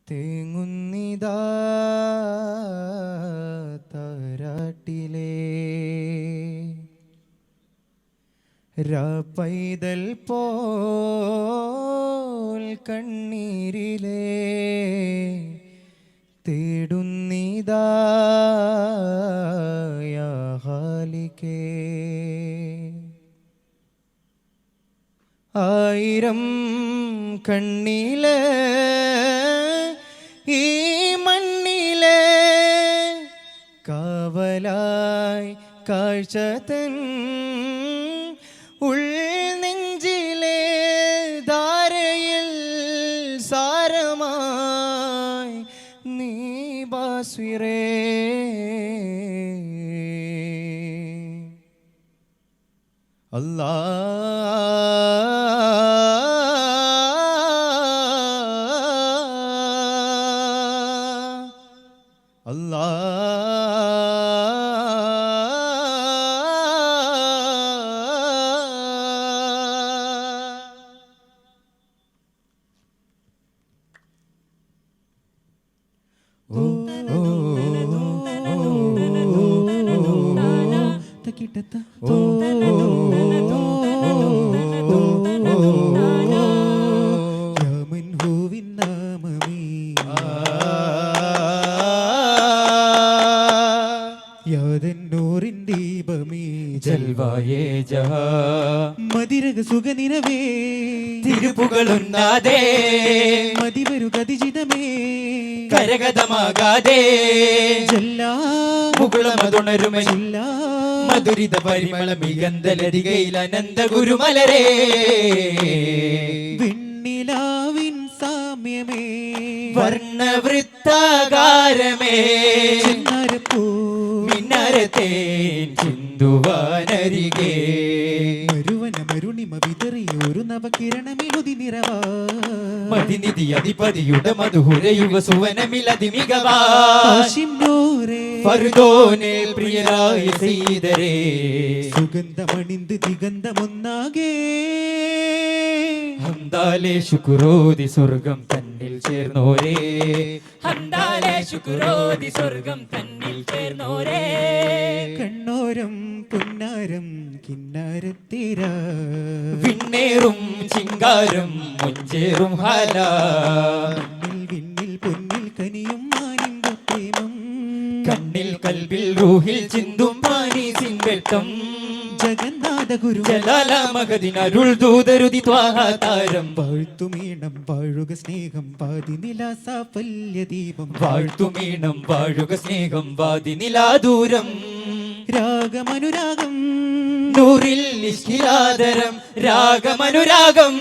തേങ്ങുന്നിതാ താരാട്ടിലേ പൈതൽ പോൽ കണ്ണീരിലേ തേടുന്നിതാ യാ ഖാലിഖേ. ആയിരം കണ്ണിലെ ഈ മണ്ണിലെ കാവലായി കാഴ്ചതൻ ഉൾനെഞ്ചിലെ ധാരയിൽ സാരമായി നീ ബാസ്വിരേ. മതിരക സുഖനിരവേ തിരുപ്പുകളുണ്ടാതെ മതിവരു ഗതിജിതമേ കരഗതമാകാതെ മുകുളമതുണരുമയില്ല മധുരിത പരിമള മികന്തലരികയിൽ അനന്ത ഗുരുമലരേ. വിണ്ണിലാവിൻ സാമ്യമേ വർണ്ണവൃത്താകാരമേ മിന്നരത്തേൻ ചിന്തുവാനരികേ മരുണിമ വിതറിയൊരു നവകിരണമിഴുതി നിറവാ മതിനിധി അധിപതിയുടെ മധുഹുരയുവ സുവനമിലതിമികവാ ഫർദോനെ പ്രിയരായ സീതരേ സുഗന്ധമണിന്ത് ദിഗന്ധമൊന്നാകേ ഹംദാലേ ശുക്രോതി സ്വർഗം തന്നിൽ ചേർന്നോരേ ഹംദാലേ ശുക്രോതി സ്വർഗം തന്നിൽ ചേർന്നോരേ. കണ്ണോരം പുന്നാരം കിന്നാരത്തീര വിണ്ണേറും ചിങ്കാരം മുഞ്ചേറും ഹാല വിണ്ണിൽ പൊന്നിൽ കനിയും മാനിന്റെ പ്രേമം കണ്ണിൽ കൽവിൽ റൂഹിൽ ചിന്തും പാനി സിൻവെട്ടം ജഗന്നാഥ ഗുരു ജലാലമഗതിനരുൾ ദൂതരുതി ത്വാഹാതാരം വാഴ്ത്തുമീണം വാഴുക സ്നേഹം പാതി നിലാ സാഫല്യ ദീപം വാഴ്ത്തുമീണം വാഴുക സ്നേഹം വാതി നിലാദൂരം രാഗമനുരാഗം നൂറിൽ നിഷ്കിലാദരം രാഗമനുരാഗം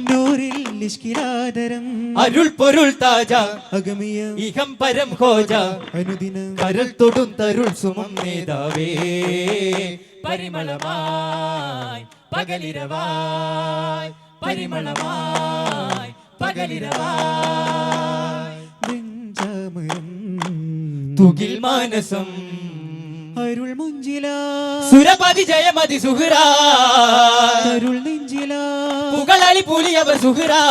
നൂറിൽ നിഷ്കിലാദരം അരുൾ പൊരുൾ താജ അഗമിയ ഇഹം പരം ഹോജ അനുദിന കരൾ തൊടും തരുൾ സുമം നേതാവേ പരിമളമായി പകലിരവായി പരിമളമായി പകലിരവായി വെഞ്ചാമരം തുകിൽ മാനസം അരുൾ മുഞ്ചില സുരപതി ജയമതി സുഹൃരാ അരുൾ നെഞ്ചില പുകളി പുലിയവർ സുഹൃരാ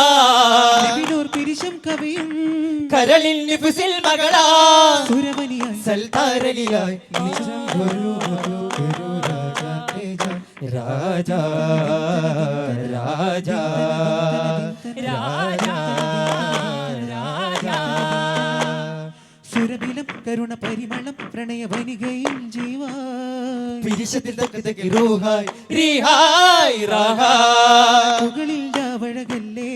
പിരിശം കവിയും കരളിൽ നിഫ്സിൽ മകളാ സുരവനിയായി സൽത്താരലിയായി രാജാ രാജാ രാജാ രാജാ സുരബിലം കരുണ പരിമളം പ്രണയ വനികയിൽ ജീവാ പിരിശത്തിൽ തക്കതക്ക് റൂഹായ് റീഹായ് റാഹായ് പുകളിൽ ജാവഴകല്ലേ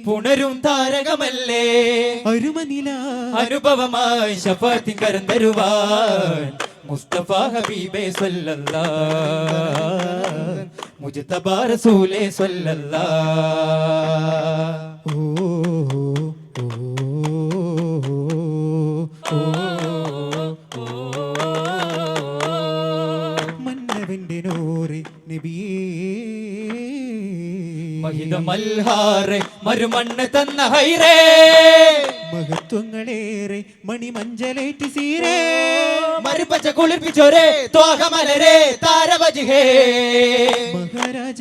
പുണരും താരകമല്ലേ അരുമനില അനുഭവമായി ശഫാത്തിൻ കരം തരുവാൻ മുസ്തഫ ഹബീബേ സ്വല്ലല്ലാഹ് മുജ്തബ റസൂലേ സ്വല്ലല്ലാഹ്. ഓ മന്നവന്റെ നോറെ നബിയേ മഹിതമൽഹാറെ മരുമണ്ണ് തന്ന ഹൈറേ മഹത്വങ്ങളേറെ മണിമഞ്ചലേറ്റി സീരേ മരുപ്പച്ച കുളിർപ്പിച്ചോരേ ത്വാഹമലരേ താരവജിഹേ മഹാരാജ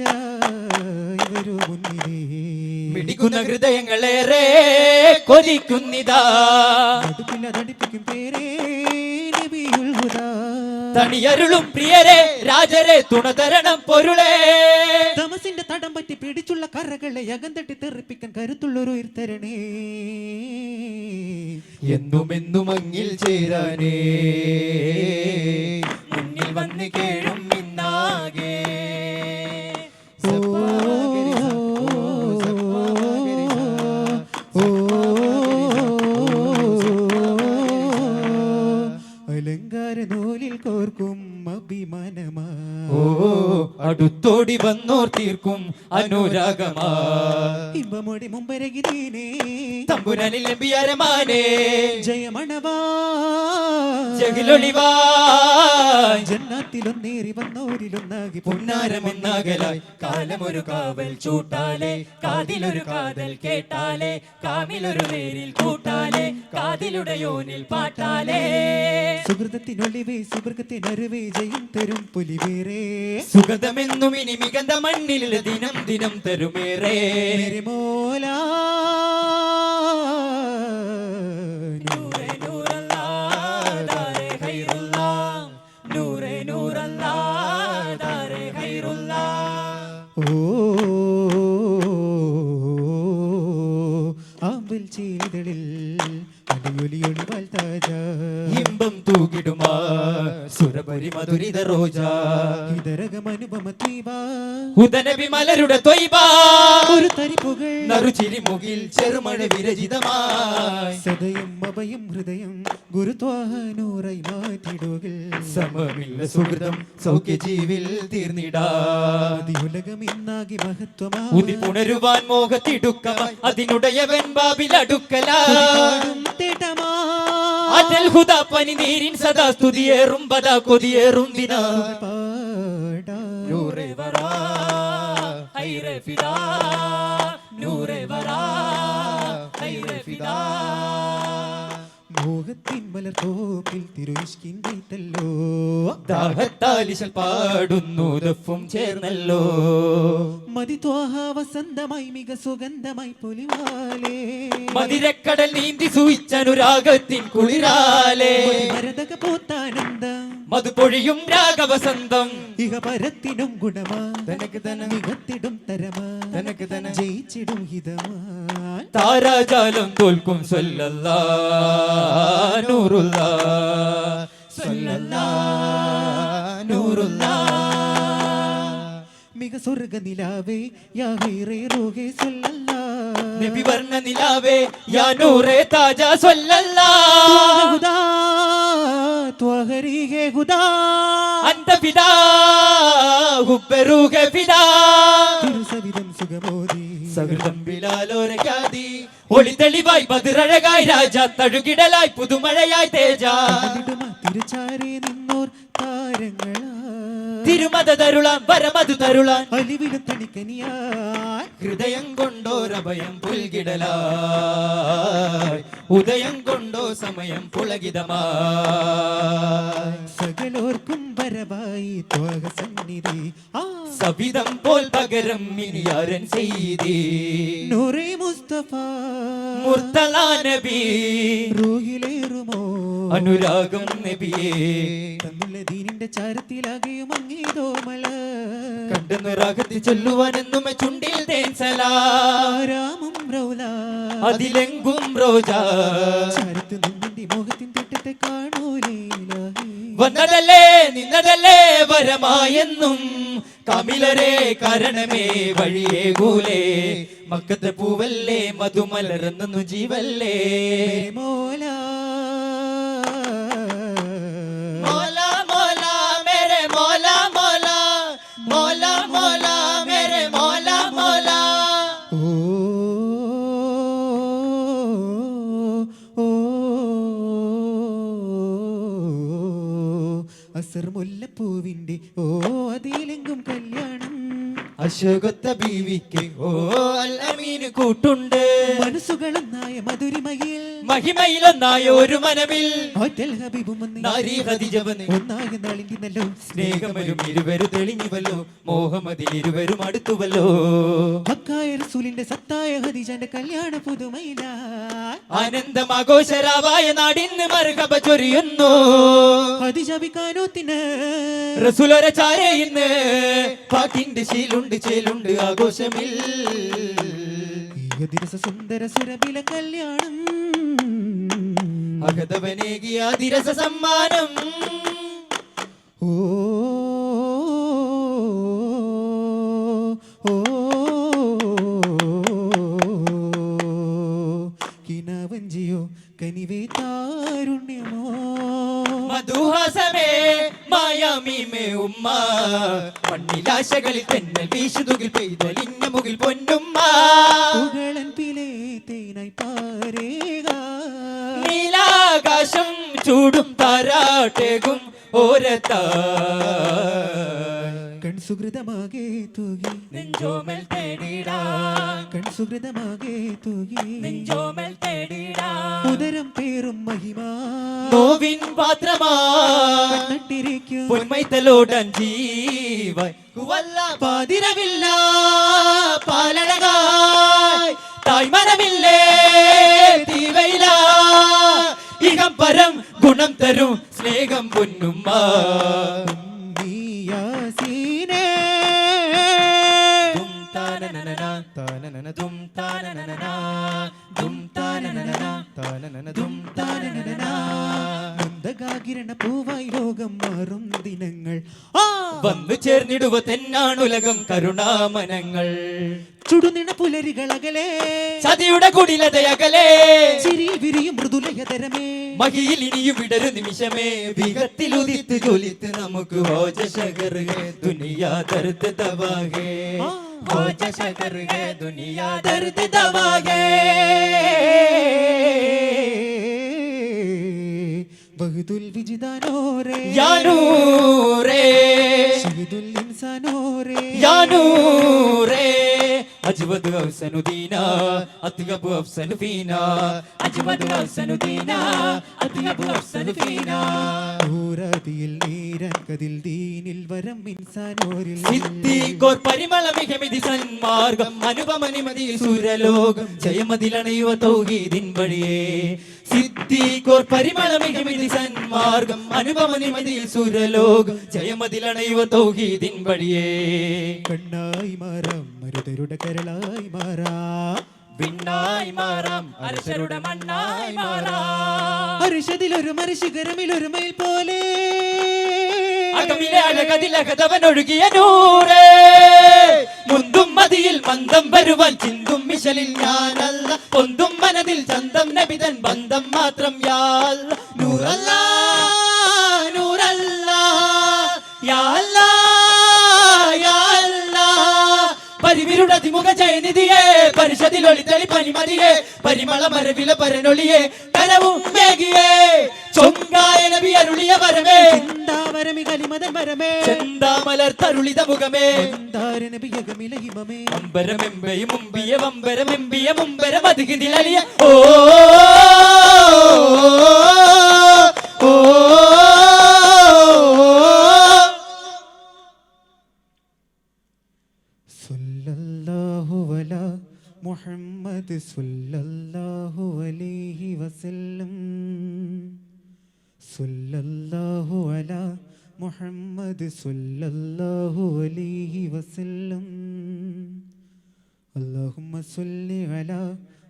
ഇവരു മുന്നിലേ മിടിക്കുന്ന ഹൃദയങ്ങളേറെ കൊതിക്കുന്നിതാ തടിപ്പിക്കും പേരേ നബിയുൽ ഹുദാ തണിയരുളും പ്രിയരെ രാജരെ തുണതരണം പൊരുളേ തമസിന്റെ തടം പറ്റി പിടിച്ചുള്ള കറകളെ അകന്തട്ടി തെറിപ്പിക്കാൻ കരുത്തുള്ളൊരു ഉയർത്തരണേ എന്നുമെന്നും അങ്ങിൽ ചേരാനേ മുന്നിൽ വന്ന് കേഴും ഇന്നാകെ അലങ്കാര നൂലിൽ കോർക്കും അഭിമാനമാ അടുത്തോടി വന്നോർ തീർക്കും അനുരാഗമാ ഇമ്പമോടി മുമ്പരകിതീനേ തമ്പുരാനിൽ നബിയാരമാനേ ജയമണവാ ജഗിലൊളിവാ ജന്നാത്തിലൊന്നേറി വന്നോരിലൊന്നാകി പുന്നാരമെന്നാകലായി കാലമൊരു കാവൽ ചൂട്ടാലേ കാതിലൊരു കാതൽ കേട്ടാലേ കാമിലൊരു നേരിൽ കൂട്ടാലേ കാതിലുടയോനിൽ പാട്ടാലേ സുഹൃതത്തിനൊളിവേ സുഹൃത്തിനറിവേ ജയം തരും പുലിവേറേ സുഗതമെന്നും ഇനി മികந்த മണ്ണിൽ ദിനം ദിനം തരുമേറേ മോല നൂറേ നൂറല്ലാഹ് ദാരെ ഖൈറുല്ലാഹ് നൂറേ നൂറല്ലാഹ് ദാരെ ഖൈറുല്ലാഹ് ആമ്പൽ ചെയ്തളിൽ അടിയൊലിയൊളിവാൽ താജ ഇമ്പം തൂകിടുമാ സുരപരി മധുരിത റോജ ഇതരകമനുപമ തീവാ ഹുദനബി മലരുടെ തൊയ്ബാ ഒരു തരിപ്പുകൾ നറുചിരി മുകിൽ ചെറുമഴ വിരചിതമായി സദയം അഭയം ഹൃദയം ഗുരുത്വാനൂറായി മാറ്റിടുകൾ സമമില്ല സുഹൃതം സൗഖ്യ ജീവിൽ തീർന്നിടാ ഉലകം ഇന്നാകി മഹത്വമാ ഉതി പുണരുവാൻ മോഹത്തിടുക്കമായി അതിനുടയവൻ ബാബിലടുക്കലാ തേട്ടമാ അറ്റൽ ഹുദ പനി നീരിൻ സദാ സ്തുതിയേറും ബദാ കൊതിയേറും ദിനാ പാടാ നൂറേ വരാ ഹൈറേ ഫിദാ നൂറേ വരാ ഹൈറേ ഫിദാ മോഹത്തിൻ മലർത്തോപ്പിൽ തിരുവിഷ്കിൻ കൈത്തല്ലോ ദാഹത്താലിശൽ പാടുന്നു ദഫും ചേർന്നല്ലോ മതിത്വാഹ വസന്തമായി മിക സുഗന്ധമായി പൊലിവാലേ മതിരക്കടൽ നീന്തി സൂയിച്ചനുരാഗത്തിൻ കുളിരാലേ മരതക പോത്താനന്ദം മധുപൊഴിയും രാഗവസന്തം ഇഹ പരത്തിനും ഗുണമാ തനക്ക് തന മികത്തിടും തരമാ തനക്ക് തന ജയിച്ചിടും ഹിതമാ താരാജാലം തോൽക്കും സ്വല്ലല്ലാ നൂറുല്ലാ സ്വല്ലല്ലാ നൂറുല്ലാ മിക സ്വർഗ നിലാവേ യാ ഹൈറേ റൂഹേ സ്വല്ലല്ലാ നബി വർണ്ണ നിലാവേ യാ നൂറേ താജ സ്വല്ലല്ലാ ഹുദാ ത്വഹരീഹേ ഹുദാ അന്ത ഫിദാ ഹുബ്ബ റൂഹ ഫിദാ തിരുസവിധം സുഖമോദി സഹൃദം ബിലാലോരകാതി ഒളി തെളിവായി ബദറഴകായി രാജ തഴുകിടലായി പുതുമഴയായി തേജ തിരുച്ചാരേ നിന്നോർ താരങ്ങളാ തിരുമത തരുളാൻ വരമതു തരുളാൻ അലിവിലും തണിക്കനിയാ ഹൃദയം കൊണ്ടോരഭയം പുൽകിടലായി ഉദയം കൊണ്ടോ സമയം പുളകിതമായി സകലോർക്കും വരവായി ത്വക സന്നിധി സവിധം പോൽ പകരം ഇനിയാരൻ ചെയ്തി നൂറേ മുസ്തഫ മുർത്തലാ നബി റൂഹിലേറുമോ അനുരാഗം നബിയേ തന്നുള്ള ദീനിന്റെ ചാരത്തിലാകെയും അങ്ങേതോ മല കണ്ടെന്ന് രാഗത്തിൽ ചൊല്ലുവാനെന്നും ചുണ്ടിൽ തേൻസലാ രാമും റൗല അതിലെങ്കും റോജ ചാരത്ത് നിന്നിന്റെ മോഹത്തിൻ തിട്ടത്തെ കാണൂലേ വന്നതല്ലേ നിന്നതല്ലേ വരമായെന്നും കമിലരെ കാരണമേ വഴിയേകൂലേ മക്കത്തെ പൂവല്ലേ മധുമലർന്നു ജീവല്ലേ മോല മോല മോല മേരെ മോല മോല മോല മോല മേരെ മോല മോല അസർ മുല്ലപ്പൂവിന്റെ അതിലെങ്കും കല്യാണം അശോകത്ത ബീവിക്ക് അൽ അമീന് കൂട്ടുണ്ട് മനസ്സുകളെന്നായ മധുരിമയിൽ മഹിമയിലൊന്നായ ഒരു മനമിൽ ആറ്റൽ ഹബീബും വന്ന് നാരി ഖദീജ വന്ന് ഒന്നായ നാളിന്തിന്നല്ലോ സ്നേഹമരും ഇരുവരും തെളിഞ്ഞുവല്ലോ മോഹമതിൽ ഇരുവരും അടുത്തുവല്ലോ ഹക്കായ റസൂലിന്റെ സത്തായ ഖദീജന്റെ കല്യാണ പുതുമയില ആനന്ദമാഘോഷരാവായ നാടിന്ന് മർഹബ ചൊരിയുന്നു ഖദീജ ബികാനോത്തിന് റസൂലൊര ചാരേ ഇന്ന് പാട്ടിന്റെ ശീലുണ്ട് ചേലുണ്ട് ആഘോഷമിൽ ഈ ദിവസ സുന്ദര സുരബില കല്യാണം അകതവനേകിയ ദിരസ സമ്മാനം ഓ ഓ കിനാവഞ്ചിയോ കനിവേ താരുണ്യമോ മധുഹാസമേ മായാമീമേ ഉമ്മ മണ്ണിലാശകളിൽ തെന്നൽ വീശുതുകിൽ പെയ്തൊലിഞ്ഞ മുകിൽ പൊന്നുമ്മ പുകളൻ പിലേ തേനായി പാരേക നീലാകാശം ചൂടും താരാട്ടേകും ഓരത്താ കൺസുഹൃതമാകെ തൂകി നെഞ്ചോമൽ തേടിടാ കൺസുഹൃതമാകെ തൂകി നെഞ്ചോമൽ തേടിടാ ഉദരം പേറും മഹിമ നോവിൻ പാത്രമാ നട്ടിരിക്കും പൊന്മൈത്തലോടൻ ജീവായ് പാതിരവില്ല പാലഴകായ് തായ്മനമില്ലേ തീവയില ഇകം പരം ഗുണം തരും സ്നേഹം പൊന്നുമ്മ നീയാസീനേ ദും താനനനന താനനന ദും താനനന ദും താനനന താനനന ദും താനനന മന്ദഗാകിരണ പൂവായി ലോകം മാറും ദിനങ്ങൾ വന്നു ചേർന്നിടുവ തെന്നാണുലകം കരുണാമനങ്ങൾ ചുടുനിണ പുലരികളകലെ ചതിയുടെ കുടിലതയകലേ ചിരി വിരിയും മൃദുലയതരമേ മഹിയിൽ ഇനിയും വിടരു നിമിഷമേ വിഹത്തിൽ ഉദിത്ത് ജ്വലിത്ത് നമുക്ക് ഹോജ ശകറുകെ ദുനിയാ ദർദ് ദവാകെ ഹോജ ശകറുകെ ദുനിയാ ദർദ് ദവാകെ ബഹുദുൽ വിജിദാനോരേ യാനൂരേ ശഹീദുൽ ഇൻസാനോരേ യാനൂരേ അജ്വദ് അഫ്സനുദീന അത്ഗബു അഫ്സനു ഫീന അജ്വദ് അഫ്സനുദീന അത്ഗബു അഫ്സനു ഫീന ഊരാദിയിൽ നീരങ്കതിൽ ദീനിൽ വരം ഇൻസാനോരിൽ സിദ്ദീഖോർ പരിമളമികമിതി സന്മാർഗം അനുപമനിമതിയിൽ സുരലോകം ജയമതിലണയുവ തൗഹീദിൻ വഴിയേ സിദ്ദീഖോർ പരിമളമികമിതി സന്മാർഗം അനുപമനിമതിയിൽ സുരലോകം ജയമതിലണയുവ തൗഹീദിൻ വഴിയേ കണ്ണായി മാറാം മരുതരുടെ കരളായി മാറാം വിണ്ണായി മാറാം അരശരുടെ മണ്ണായി മാറാം അരിശതിലൊരു മരിശിഖരമിലൊരു മയിൽ പോലെ അകമിലെ അഴകതിലകതവൻ ഒഴുകിയ നൂറേ മുന്തും മതിയിൽ മന്ദം വരുവാൻ ചിന്തും മിശലിൽ ഞാനല്ല പൊന്തും മനതിൽ ചന്തം നബിതൻ ബന്ധം മാത്രം യാൽ നൂറല്ല നൂറല്ല യാല്ല യാല്ല പരിവിരുടെ അതിമുഖ ജയനിധിയെ പരിഷതിൽ ഒളിത്തളി പനിമതിയെ പരിമള മരവില പരനൊളിയെ കരവും മേകിയേ ചൊങ്കായ നബി അരുളിയ വരമേ ചിന്താവരമി കലിമതൻ വരമേ ചെന്താമലർ തരുളിത മുഖമേ നബിയകമില ഹിമമേ അമ്പരമെമ്പയും മുമ്പിയ വമ്പരമെമ്പിയ മുമ്പരം അതികിതിലലിയ ഓ ഓ സല്ലല്ലാഹു അലാ മുഹമ്മദ് സല്ലല്ലാഹു അലൈഹി വസല്ലം സല്ലല്ലാഹു അലാ മുഹമ്മദ് സല്ലല്ലാഹു അലൈഹി വസല്ലം അല്ലാഹുമ്മ സല്ലി അലാ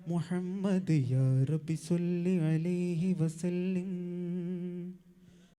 മുഹമ്മദ് യാ റബ്ബി സല്ലി അലൈഹി വസല്ലം